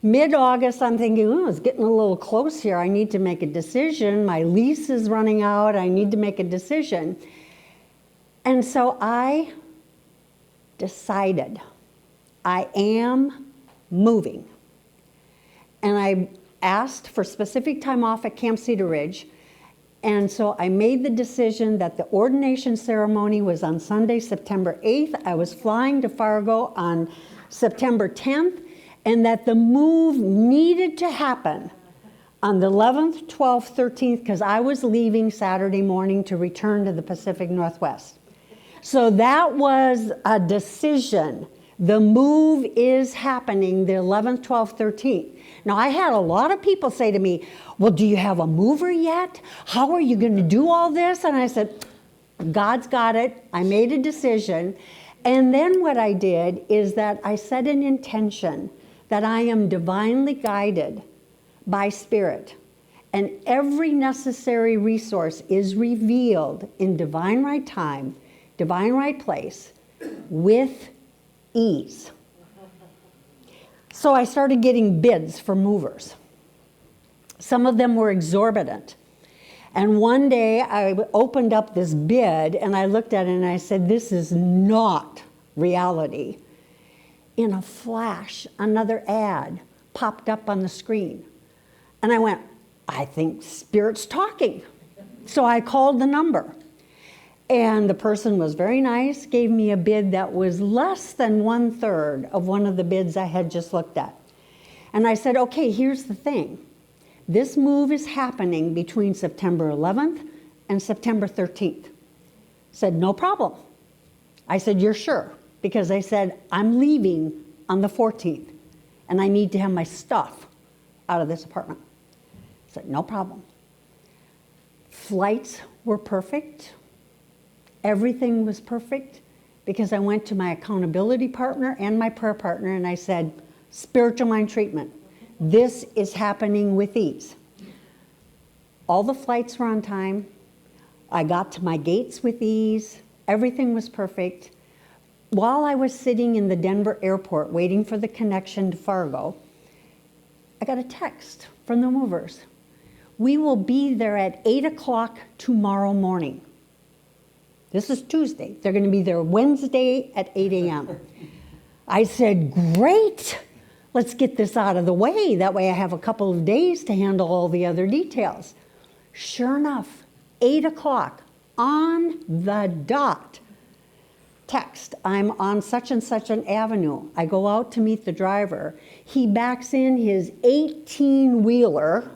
Mid-August, I'm thinking, oh, it's getting a little close here. I need to make a decision. My lease is running out. I need to make a decision. And so I decided I am moving. And I asked for specific time off at Camp Cedar Ridge. And so I made the decision that the ordination ceremony was on Sunday, September 8th. I was flying to Fargo on September 10th, and that the move needed to happen on the 11th, 12th, 13th, because I was leaving Saturday morning to return to the Pacific Northwest. So that was a decision The move is happening the 11th, 12th, 13th. Now, I had a lot of people say to me, well, do you have a mover yet? How are you going to do all this? And I said, God's got it. I made a decision. And then what I did is that I set an intention that I am divinely guided by Spirit. And every necessary resource is revealed in divine right time, divine right place, with ease. So I started getting bids for movers. Some of them were exorbitant. And one day I opened up this bid and I looked at it and I said, this is not reality. In a flash, another ad popped up on the screen. And I went, I think Spirit's talking. So I called the number. And the person was very nice, gave me a bid that was less than 1/3 of one of the bids I had just looked at. And I said, okay, here's the thing. This move is happening between September 11th and September 13th. Said, no problem. I said, you're sure? Because I said, I'm leaving on the 14th, and I need to have my stuff out of this apartment. Said, no problem. Flights were perfect. Everything was perfect because I went to my accountability partner and my prayer partner and I said, spiritual mind treatment. This is happening with ease. All the flights were on time. I got to my gates with ease. Everything was perfect. While I was sitting in the Denver airport waiting for the connection to Fargo, I got a text from the movers. We will be there at 8 o'clock tomorrow morning. This is Tuesday. They're going to be there Wednesday at 8 a.m. I said, great. Let's get this out of the way. That way I have a couple of days to handle all the other details. Sure enough, 8 o'clock on the dot. Text, I'm on such and such an avenue. I go out to meet the driver. He backs in his 18-wheeler.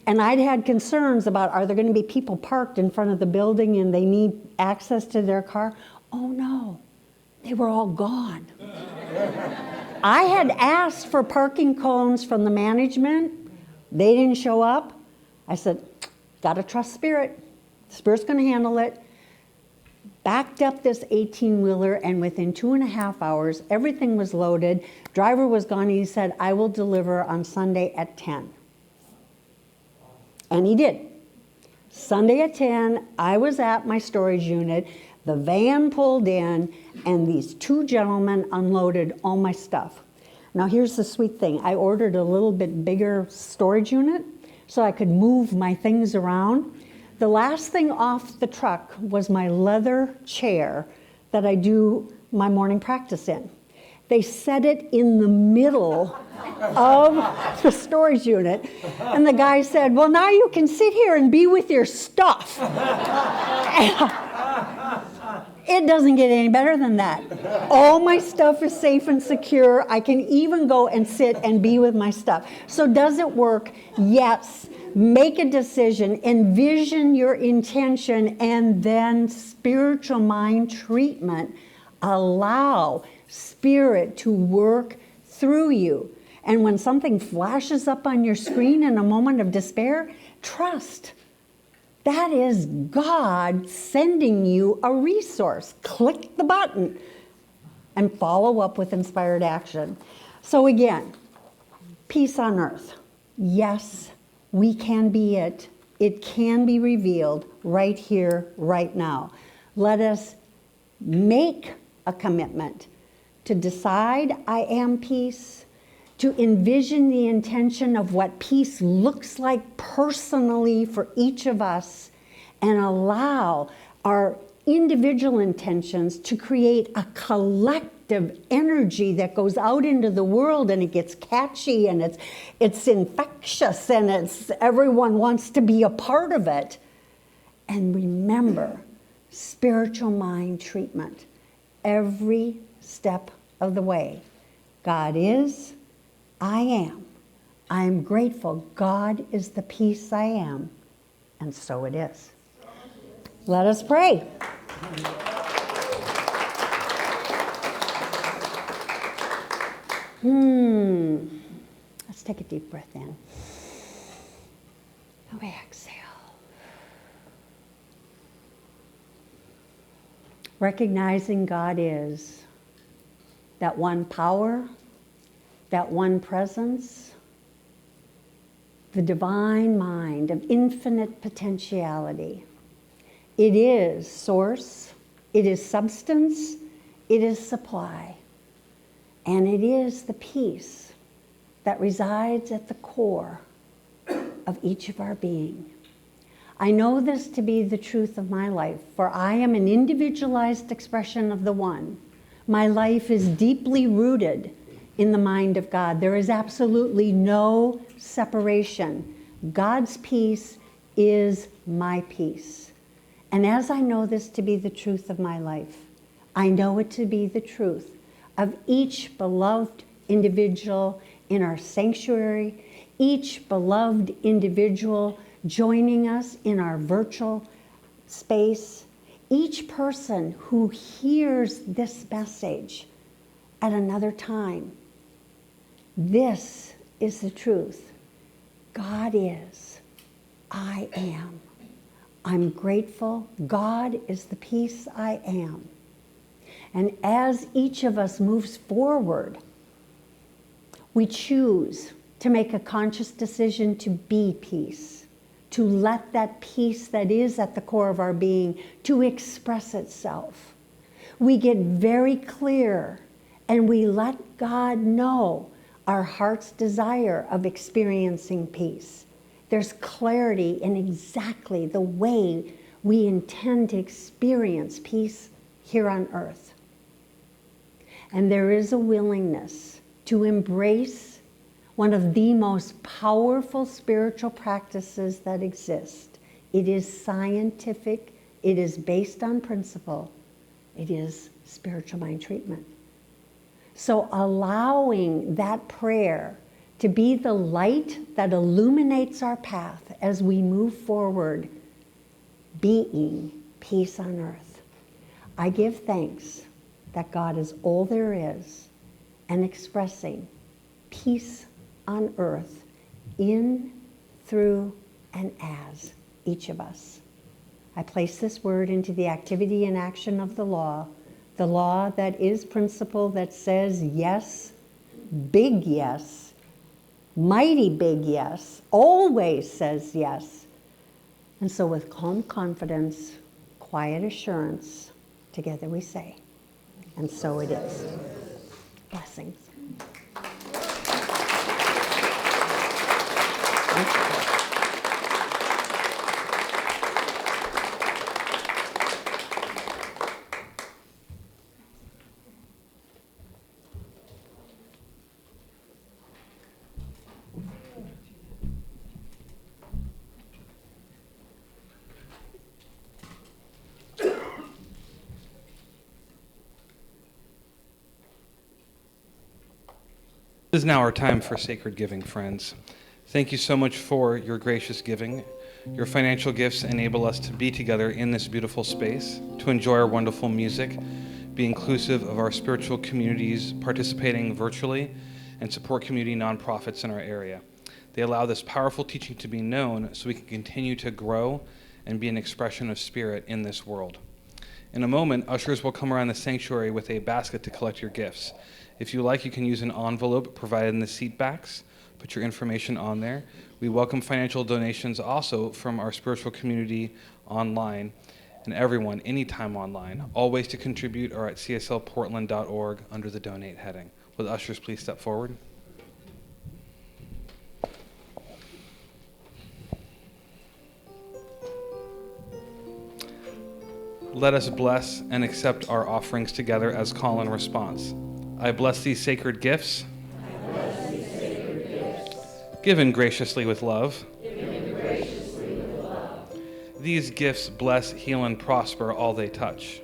And I'd had concerns about, are there going to be people parked in front of the building and they need access to their car? Oh no, they were all gone. I had asked for parking cones from the management. They didn't show up. I said, gotta trust Spirit. Spirit's going to handle it. Backed up this 18-wheeler, and within 2.5 hours, everything was loaded. Driver was gone, and he said, I will deliver on Sunday at 10. And he did. Sunday at 10, I was at my storage unit. The van pulled in, and these two gentlemen unloaded all my stuff. Now, here's the sweet thing. I ordered a little bit bigger storage unit so I could move my things around. The last thing off the truck was my leather chair that I do my morning practice in. They set it in the middle of the storage unit, and the guy said, well, now you can sit here and be with your stuff. It doesn't get any better than that. All my stuff is safe and secure. I can even go and sit and be with my stuff. So does it work? Yes. Make a decision, envision your intention, and then spiritual mind treatment. Allow Spirit to work through you. And when something flashes up on your screen in a moment of despair, trust. That is God sending you a resource. Click the button and follow up with inspired action. So again, peace on earth. Yes, we can be it. It can be revealed right here, right now. Let us make a commitment to decide I am peace, to envision the intention of what peace looks like personally for each of us, and allow our individual intentions to create a collective energy that goes out into the world, and it gets catchy, and it's infectious, and everyone wants to be a part of it. And remember, spiritual mind treatment every step of the way. God is, I am. I am grateful. God is the peace I am, and so it is. Let us pray. Let's take a deep breath in. And we exhale. Recognizing God is that one power, that one presence, the divine mind of infinite potentiality. It is source, it is substance, it is supply, and it is the peace that resides at the core of each of our being. I know this to be the truth of my life, for I am an individualized expression of the One. My life is deeply rooted in the mind of God. There is absolutely no separation. God's peace is my peace. And as I know this to be the truth of my life, I know it to be the truth of each beloved individual in our sanctuary, each beloved individual joining us in our virtual space, each person who hears this message at another time. This is the truth. God is. I am. I'm grateful. God is the peace I am. And as each of us moves forward, we choose to make a conscious decision to be peace, to let that peace that is at the core of our being to express itself. We get very clear and we let God know our heart's desire of experiencing peace. There's clarity in exactly the way we intend to experience peace here on earth. And there is a willingness to embrace one of the most powerful spiritual practices that exist. It is scientific, it is based on principle, it is spiritual mind treatment. So allowing that prayer to be the light that illuminates our path as we move forward, being peace on earth. I give thanks that God is all there is and expressing peace on earth in, through, and as each of us. I place this word into the activity and action of the law that is principle that says yes, big yes, mighty big yes, always says yes. And so with calm confidence, quiet assurance, together we say, and so it is. Blessings. This is now our time for sacred giving, friends. Thank you so much for your gracious giving. Your financial gifts enable us to be together in this beautiful space, to enjoy our wonderful music, be inclusive of our spiritual communities participating virtually, and support community nonprofits in our area. They allow this powerful teaching to be known so we can continue to grow and be an expression of spirit in this world. In a moment, ushers will come around the sanctuary with a basket to collect your gifts. If you like, you can use an envelope provided in the seat backs. Put your information on there. We welcome financial donations also from our spiritual community online and everyone, anytime online. All ways to contribute are at cslportland.org under the donate heading. Will the ushers please step forward? Let us bless and accept our offerings together as call and response. I bless these sacred gifts, given graciously with love. These gifts bless, heal, and prosper all they touch.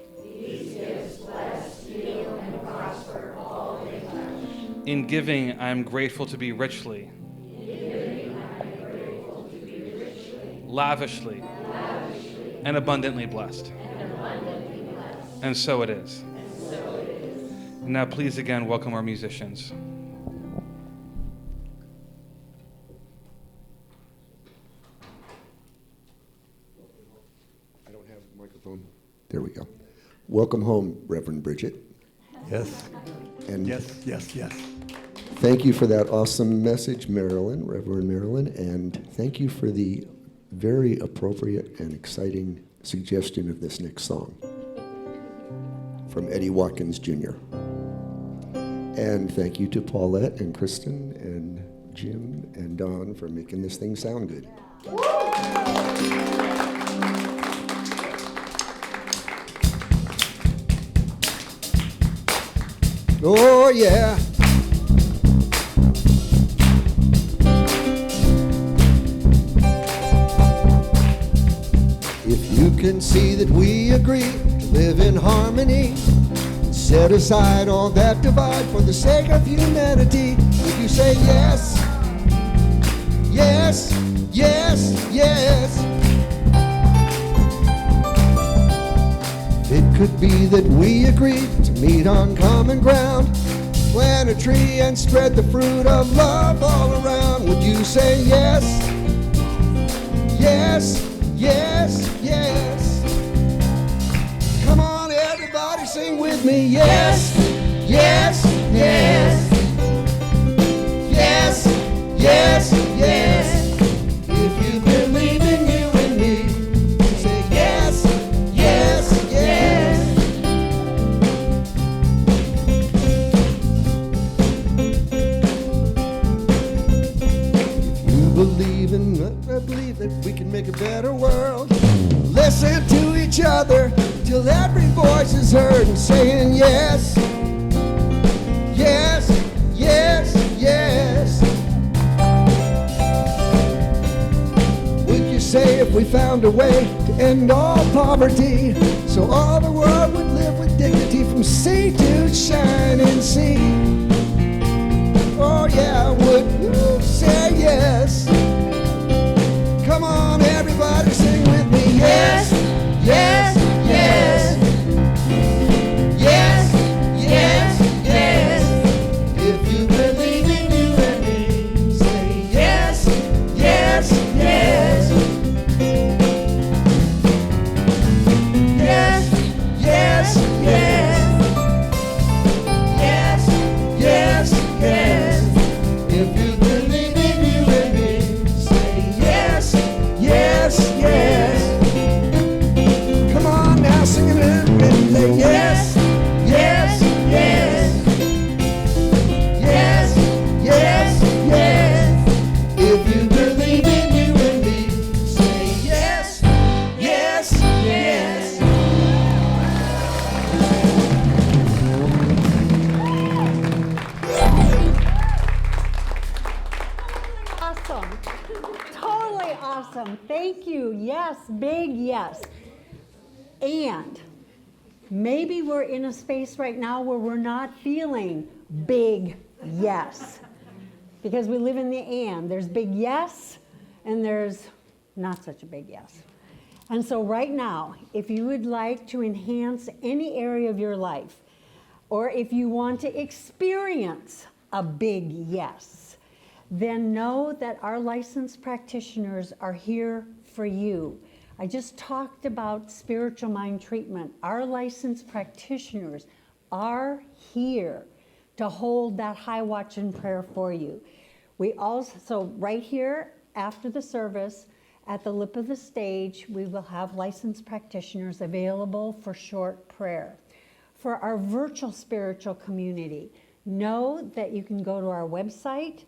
In giving, I am grateful to be richly, lavishly, and abundantly blessed. And so it is. Now, please again welcome our musicians. microphone. There we go. Welcome home, Reverend Bridget. Yes, And yes. thank you for that awesome message, Marilyn, Reverend Marilyn, and thank you for the very appropriate and exciting suggestion of this next song from Eddie Watkins Jr. And thank you to Paulette and Kristen and Jim and Don for making this thing sound good. Oh, yeah. If you can see that we agree to live in harmony, set aside all that divide for the sake of humanity. If you say yes, yes, yes, yes. It could be that we agree to meet on common ground, plant a tree and spread the fruit of love all around. Would you say yes? Yes, yes, yes. Come on, everybody, sing with me. Yes, yes, yes. Yes, yes, yes. If you believe in you and me, say yes, yes, yes. If you believe in I believe that we can make a better world. Listen to each other till every voice is heard and saying yes, yes, yes, yes. Would you say if we found a way to end all poverty, so all the world would live with dignity from sea to shining sea? Oh yeah, would you say yes? Come on, everybody, sing with me. Yes, yes, yes. Yes, yes, yes. If you believe in you and me, say yes, yes, yes. Yes, yes, yes. Yes, yes, yes. If you believe in you and me, say yes, yes, yes. Come on now, sing it and say yes, yes, yes. Yes, yes, yes. If you believe in you and me, say yes, yes, yes. Awesome. Totally awesome. Thank you. Yes, big yes. And maybe we're in a space right now where we're not feeling big yes. Because we live in the and. There's big yes, and there's not such a big yes. And so right now, if you would like to enhance any area of your life, or if you want to experience a big yes, then know that our licensed practitioners are here for you. I just talked about spiritual mind treatment. Our licensed practitioners are here to hold that high watch and prayer for you. We also, so right here after the service, at the lip of the stage, we will have licensed practitioners available for short prayer. For our virtual spiritual community, know that you can go to our website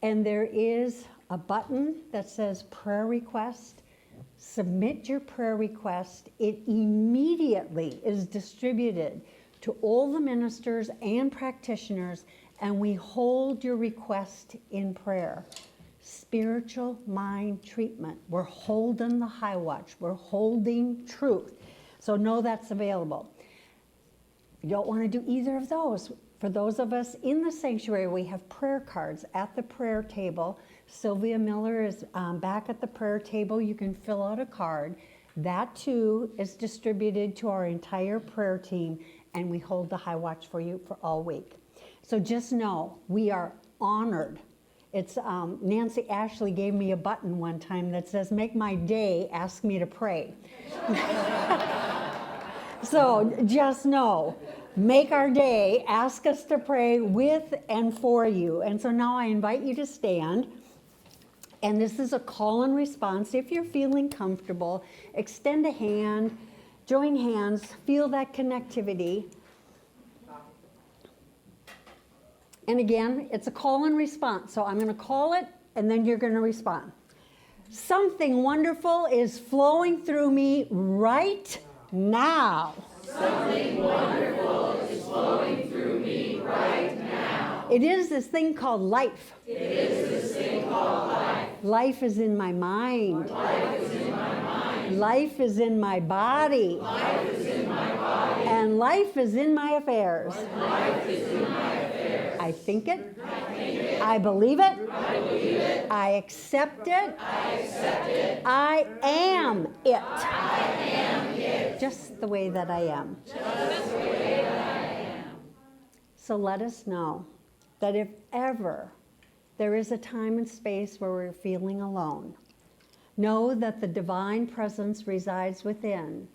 and there is a button that says prayer request. Submit your prayer request. It immediately is distributed to all the ministers and practitioners, and we hold your request in prayer. Spiritual mind treatment. We're holding the high watch. We're holding truth. So know that's available. If you don't want to do either of those, for those of us in the sanctuary, we have prayer cards at the prayer table. Sylvia Miller is back at the prayer table. You can fill out a card. That too is distributed to our entire prayer team, and we hold the high watch for you for all week. So just know we are honored. It's Nancy Ashley gave me a button one time that says, "Make my day, ask me to pray." So just know, make our day, ask us to pray with and for you. And so now I invite you to stand. And this is a call and response. If you're feeling comfortable, extend a hand, join hands, feel that connectivity. And again, it's a call and response. So I'm going to call it, and then you're going to respond. Something wonderful is flowing through me right now. Something wonderful is flowing through me right now. It is this thing called life. It is this thing called life. Life is in my mind. Life is in my mind. Life is in my body. Life is in my body. And life is in my affairs. Life is in my affairs. I think it. I think it. I believe it. I believe it. I accept it. I accept it. I am it. I am it. Just the way that I am. Just the way that I am. So let us know that if ever there is a time and space where we're feeling alone, know that the divine presence resides within,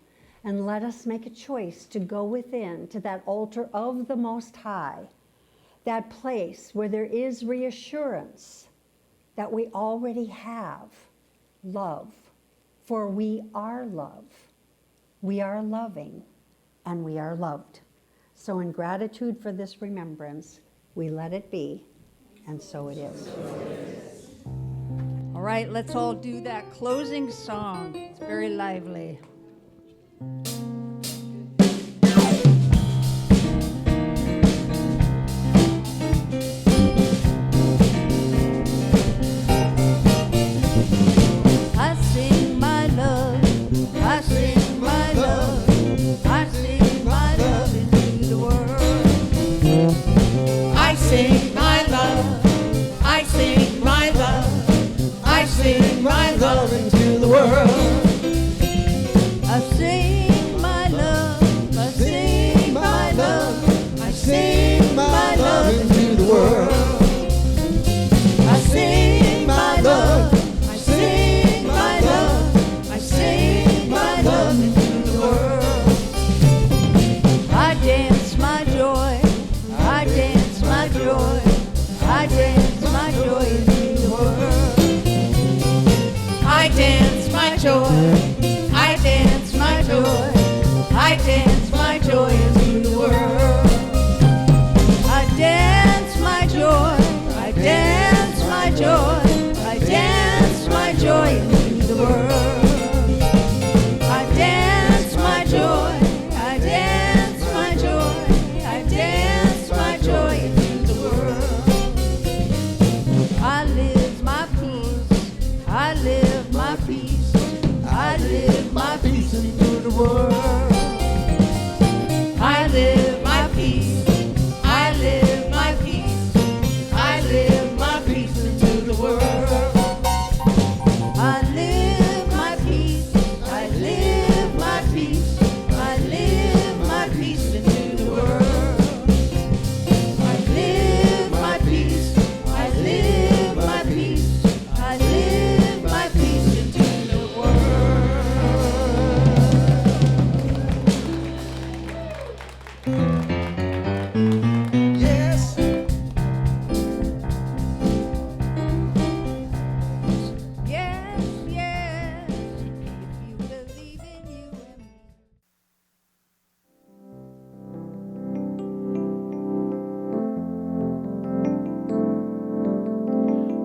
and let us make a choice to go within to that altar of the Most High, that place where there is reassurance that we already have love, for we are love. We are loving, and we are loved. So in gratitude for this remembrance, we let it be, and so it is. All right, let's all do that closing song. It's very lively. I sing my love, I sing my love, I sing my love into the world. I sing my love, I sing my love, I sing my love into the world. I sing my love, I sing my love, I sing my love into the world. I sing my love, I sing my love, I sing my love into the world. I dance my joy, I dance my joy, I dance my joy into the world. I dance my joy, I dance my joy, I dance my joy into the world. I dance my joy, I dance my joy, I dance my joy into the world. I dance my joy, I dance my joy, I dance my joy into the world. I live my peace, I live my peace, I live my peace into the world. I live my peace, I live my peace, I live my peace into the world. I live my peace, I live my peace, I live my peace into the world. I live my peace, I live my peace, I live my peace into the world. Yes. Yes, yes, if you believe in you and me.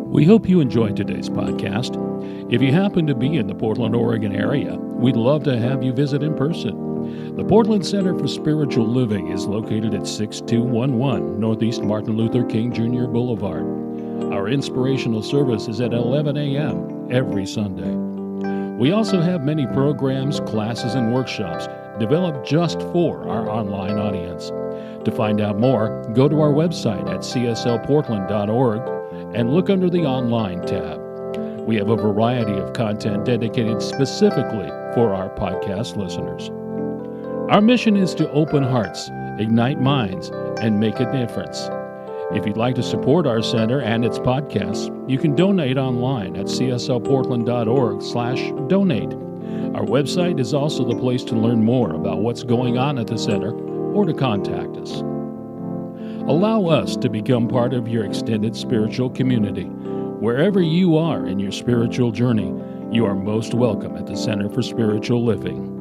We hope you enjoyed today's podcast. If you happen to be in the Portland, Oregon area, we'd love to have you visit in person. The Portland Center for Spiritual Living is located at 6211 Northeast Martin Luther King Jr. Boulevard. Our inspirational service is at 11 a.m. every Sunday. We also have many programs, classes, and workshops developed just for our online audience. To find out more, go to our website at cslportland.org and look under the Online tab. We have a variety of content dedicated specifically for our podcast listeners. Our mission is to open hearts, ignite minds, and make a difference. If you'd like to support our center and its podcasts, you can donate online at cslportland.org/donate. Our website is also the place to learn more about what's going on at the center or to contact us. Allow us to become part of your extended spiritual community. Wherever you are in your spiritual journey, you are most welcome at the Center for Spiritual Living.